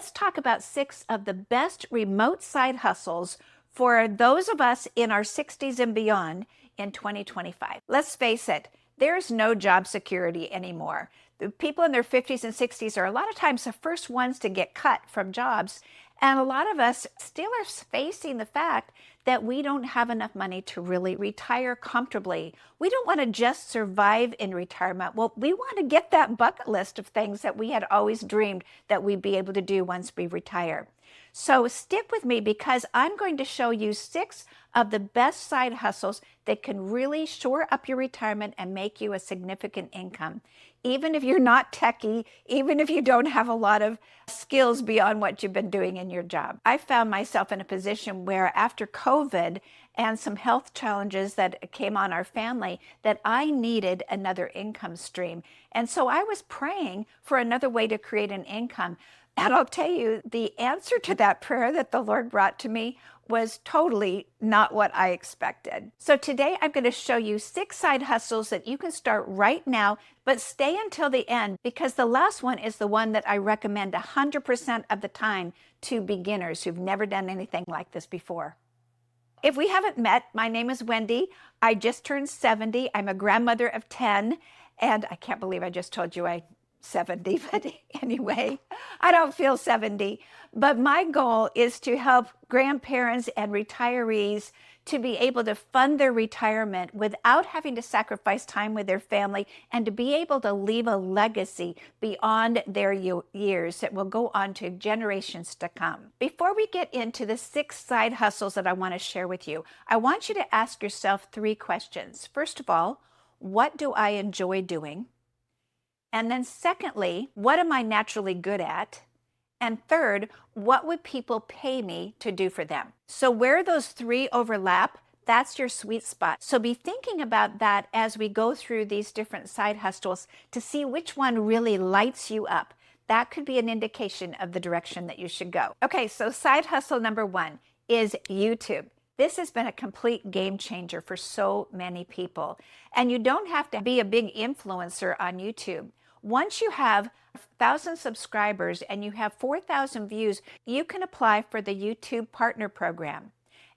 let's talk about 6 of the best remote side hustles for those of us in our 60s and beyond in 2025. Let's face it, there's no job security anymore. The people in their 50s and 60s are a lot of times the first ones to get cut from jobs. And a lot of us still are facing the fact that we don't have enough money to really retire comfortably. We don't want to just survive in retirement. Well, we want to get that bucket list of things that we had always dreamed that we'd be able to do once we retire. So stick with me because I'm going to show you 6 of the best side hustles that can really shore up your retirement and make you a significant income. Even if you're not techie, even if you don't have a lot of skills beyond what you've been doing in your job. I found myself in a position where after COVID and some health challenges that came on our family, that I needed another income stream. And so I was praying for another way to create an income. And I'll tell you, the answer to that prayer that the Lord brought to me was totally not what I expected. So today I'm going to show you 6 side hustles that you can start right now, but stay until the end because the last one is the one that I recommend 100% of the time to beginners who've never done anything like this before. If we haven't met, my name is Wendy. I just turned 70. I'm a grandmother of 10, and I can't believe I just told you I 70, but anyway, I don't feel 70. But my goal is to help grandparents and retirees to be able to fund their retirement without having to sacrifice time with their family and to be able to leave a legacy beyond their years that will go on to generations to come. Before we get into the 6 side hustles that I want to share with you, I want you to ask yourself 3 questions. First of all, what do I enjoy doing? And then secondly, what am I naturally good at? And third, what would people pay me to do for them? So where those 3 overlap, that's your sweet spot. So be thinking about that as we go through these different side hustles to see which one really lights you up. That could be an indication of the direction that you should go. Okay, so side hustle number 1 is YouTube. This has been a complete game changer for so many people. And you don't have to be a big influencer on YouTube. Once you have 1,000 subscribers and you have 4,000 views, you can apply for the YouTube Partner Program.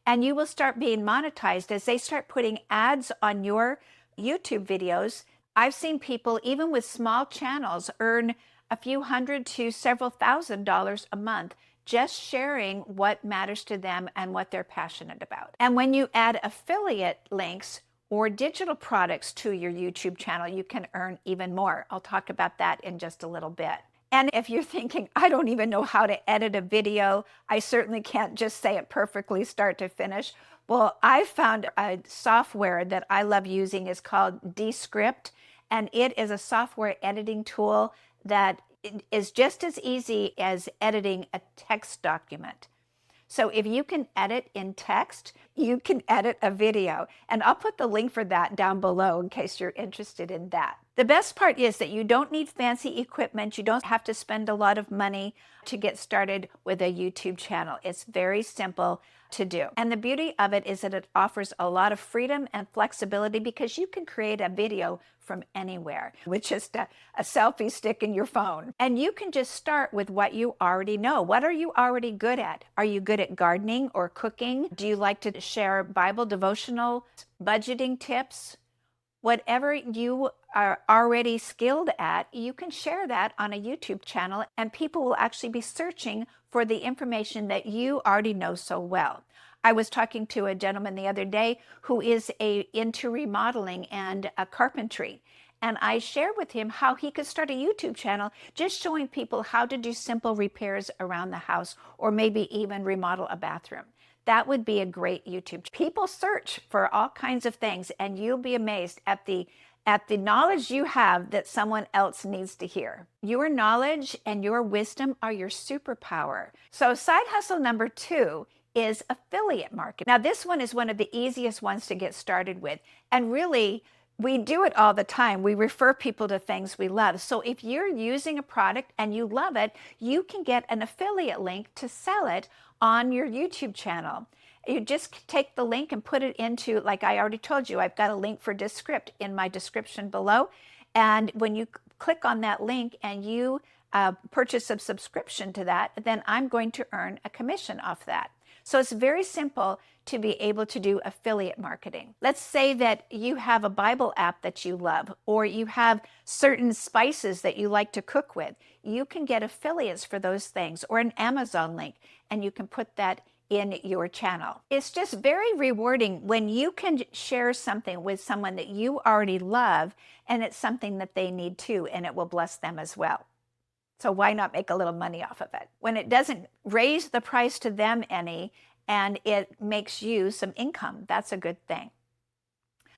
And you will start being monetized as they start putting ads on your YouTube videos. I've seen people, even with small channels, earn a few hundred to several $1,000s a month just sharing what matters to them and what they're passionate about. And when you add affiliate links or digital products to your YouTube channel, you can earn even more. I'll talk about that in just a little bit. And if you're thinking, I don't even know how to edit a video, I certainly can't just say it perfectly start to finish. Well, I found a software that I love using is called Descript, and it is a software editing tool that is just as easy as editing a text document. So if you can edit in text, you can edit a video. And I'll put the link for that down below in case you're interested in that. The best part is that you don't need fancy equipment. You don't have to spend a lot of money to get started with a YouTube channel. It's very simple to do. And the beauty of it is that it offers a lot of freedom and flexibility because you can create a video from anywhere with just a selfie stick in your phone. And you can just start with what you already know. What are you already good at? Are you good at gardening or cooking? Do you like to share Bible devotional, budgeting tips? Whatever you are already skilled at, you can share that on a YouTube channel and people will actually be searching for the information that you already know so well. I was talking to a gentleman the other day who is into remodeling and carpentry. And I shared with him how he could start a YouTube channel just showing people how to do simple repairs around the house or maybe even remodel a bathroom. That would be a great YouTube. People search for all kinds of things and you'll be amazed at the knowledge you have that someone else needs to hear. Your knowledge and your wisdom are your superpower. So side hustle number 2 is affiliate marketing. Now this one is one of the easiest ones to get started with. And really, we do it all the time. We refer people to things we love. So if you're using a product and you love it, you can get an affiliate link to sell it on your YouTube channel. You just take the link and put it into, like I already told you, I've got a link for Descript in my description below. And when you click on that link and you purchase a subscription to that, then I'm going to earn a commission off that. So it's very simple to be able to do affiliate marketing. Let's say that you have a Bible app that you love, or you have certain spices that you like to cook with. You can get affiliates for those things, or an Amazon link, and you can put that in your channel. It's just very rewarding when you can share something with someone that you already love, and it's something that they need too, and it will bless them as well. So why not make a little money off of it? When it doesn't raise the price to them any, and it makes you some income, that's a good thing.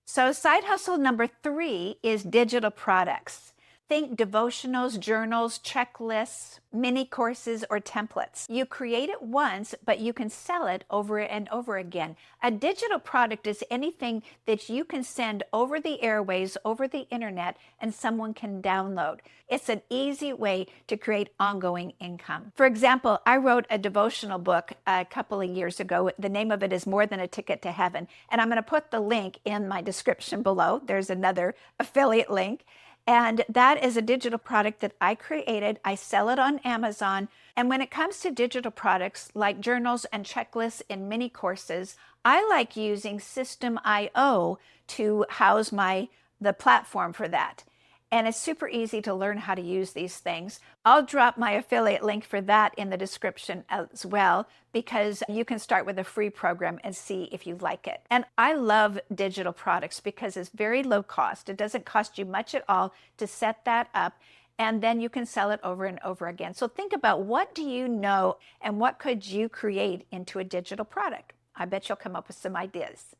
So side hustle number 3 is digital products. Think devotionals, journals, checklists, mini courses, or templates. You create it once, but you can sell it over and over again. A digital product is anything that you can send over the airways, over the internet, and someone can download. It's an easy way to create ongoing income. For example, I wrote a devotional book a couple of years ago. The name of it is More Than a Ticket to Heaven, and I'm going to put the link in my description below. There's another affiliate link. And that is a digital product that I created. I sell it on Amazon. And when it comes to digital products like journals and checklists and mini courses, I like using System.io to house the platform for that. And it's super easy to learn how to use these things. I'll drop my affiliate link for that in the description as well, because you can start with a free program and see if you like it. And I love digital products because it's very low cost. It doesn't cost you much at all to set that up, and then you can sell it over and over again. So think about, what do you know and what could you create into a digital product? I bet you'll come up with some ideas.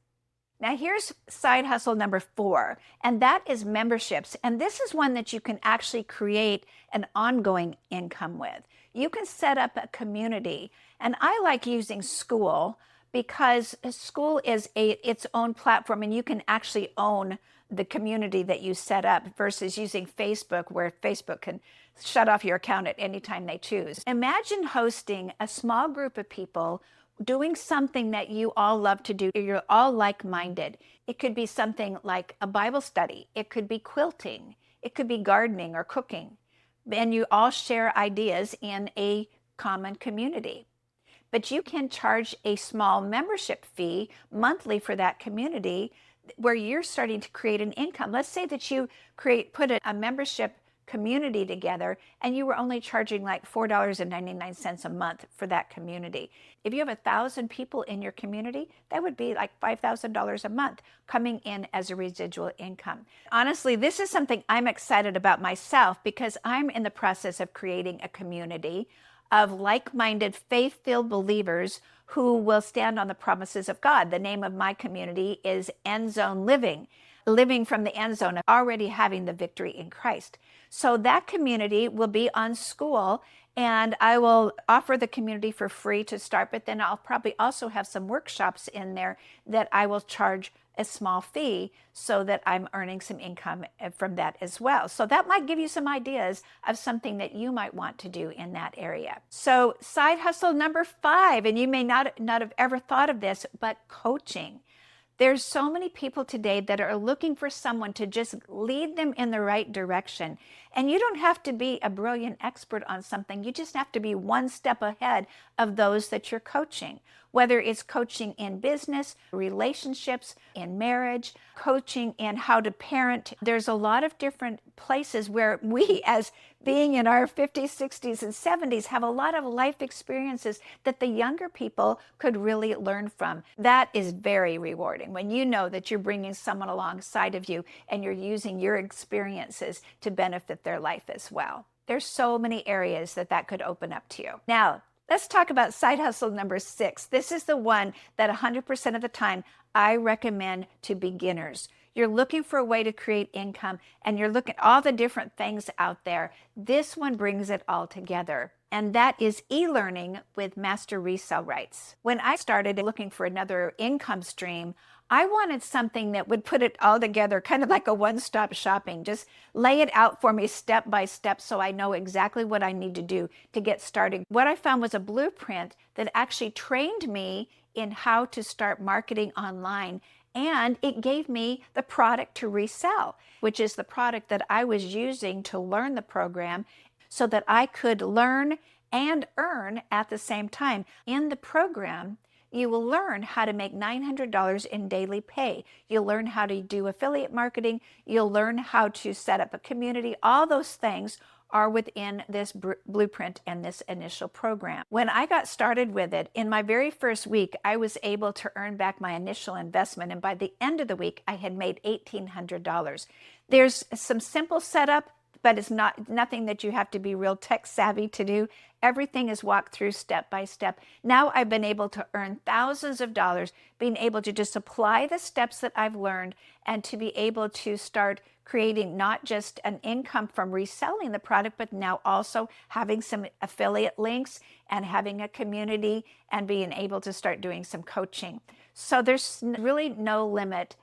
Now here's side hustle number 4, and that is memberships. And this is one that you can actually create an ongoing income with. You can set up a community, and I like using School because School is its own platform, and you can actually own the community that you set up versus using Facebook, where Facebook can shut off your account at any time they choose. Imagine hosting a small group of people doing something that you all love to do. You're all like-minded. It could be something like a Bible study. It could be quilting. It could be gardening or cooking. And you all share ideas in a common community. But you can charge a small membership fee monthly for that community where you're starting to create an income. Let's say that you put a membership community together and you were only charging like $4.99 a month for that community. If you have 1,000 people in your community, that would be like $5,000 a month coming in as a residual income. Honestly, this is something I'm excited about myself because I'm in the process of creating a community of like-minded, faith-filled believers who will stand on the promises of God. The name of my community is End Zone Living, living from the end zone, already having the victory in Christ. So that community will be on School, and I will offer the community for free to start, but then I'll probably also have some workshops in there that I will charge a small fee so that I'm earning some income from that as well. So that might give you some ideas of something that you might want to do in that area. So side hustle number 5, and you may not have ever thought of this, but coaching. There's so many people today that are looking for someone to just lead them in the right direction. And you don't have to be a brilliant expert on something. You just have to be one step ahead of those that you're coaching. Whether it's coaching in business, relationships, in marriage, coaching in how to parent. There's a lot of different places where we, as being in our 50s, 60s, and 70s, have a lot of life experiences that the younger people could really learn from. That is very rewarding when you know that you're bringing someone alongside of you and you're using your experiences to benefit their life as well. There's so many areas that could open up to you. Now, let's talk about side hustle number 6. This is the one that 100% of the time I recommend to beginners. You're looking for a way to create income and you're looking at all the different things out there. This one brings it all together. And that is e-learning with master resell rights. When I started looking for another income stream, I wanted something that would put it all together, kind of like a one-stop shopping. Just lay it out for me step by step so I know exactly what I need to do to get started. What I found was a blueprint that actually trained me in how to start marketing online, and it gave me the product to resell, which is the product that I was using to learn the program. so that I could learn and earn at the same time. In the program, you will learn how to make $900 in daily pay. You'll learn how to do affiliate marketing. You'll learn how to set up a community. All those things are within this blueprint and this initial program. When I got started with it, in my very first week, I was able to earn back my initial investment. And by the end of the week, I had made $1,800. There's some simple setup, but it's nothing that you have to be real tech savvy to do. Everything is walked through step by step. Now I've been able to earn thousands of dollars, being able to just apply the steps that I've learned and to be able to start creating not just an income from reselling the product, but now also having some affiliate links and having a community and being able to start doing some coaching. So there's really no limit.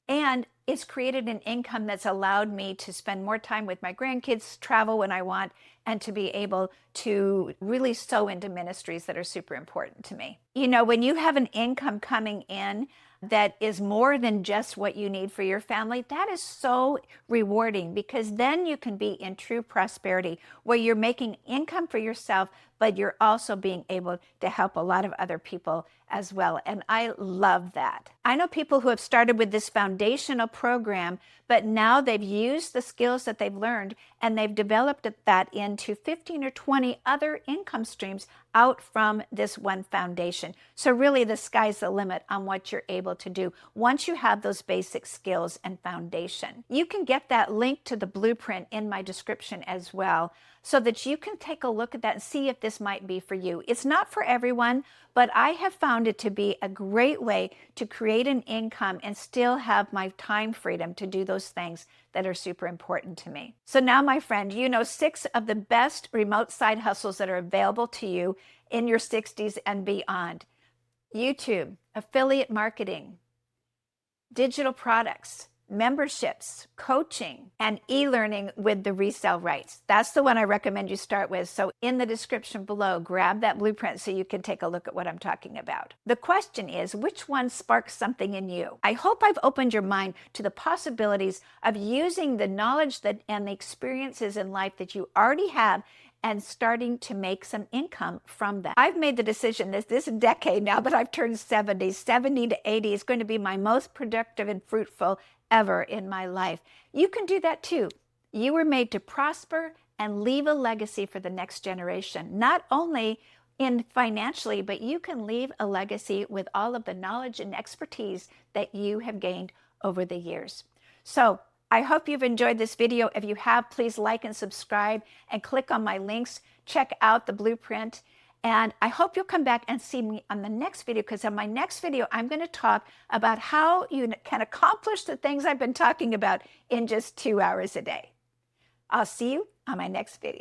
And it's created an income that's allowed me to spend more time with my grandkids, travel when I want, and to be able to really sow into ministries that are super important to me. You know, when you have an income coming in that is more than just what you need for your family, that is so rewarding, because then you can be in true prosperity where you're making income for yourself, but you're also being able to help a lot of other people as well. And I love that. I know people who have started with this foundational program, but now they've used the skills that they've learned and they've developed that into 15 or 20 other income streams out from this one foundation. So really the sky's the limit on what you're able to do once you have those basic skills and foundation. You can get that link to the blueprint in my description as well, so that you can take a look at that and see if this might be for you. It's not for everyone, but I have found it to be a great way to create an income and still have my time freedom to do those things that are super important to me. So now, my friend, you know 6 of the best remote side hustles that are available to you in your 60s and beyond. YouTube, affiliate marketing, digital products, memberships, coaching, and e-learning with the resell rights. That's the one I recommend you start with. So in the description below, grab that blueprint so you can take a look at what I'm talking about. The question is, which one sparks something in you? I hope I've opened your mind to the possibilities of using the knowledge and the experiences in life that you already have and starting to make some income from that. I've made the decision this decade now that I've turned 70. 70 to 80 is going to be my most productive and fruitful ever in my life. You can do that too. You were made to prosper and leave a legacy for the next generation, not only in financially, but you can leave a legacy with all of the knowledge and expertise that you have gained over the years. So I hope you've enjoyed this video. If you have, please like and subscribe and click on my links. Check out the blueprint. And I hope you'll come back and see me on the next video, because on my next video, I'm going to talk about how you can accomplish the things I've been talking about in just 2 hours a day. I'll see you on my next video.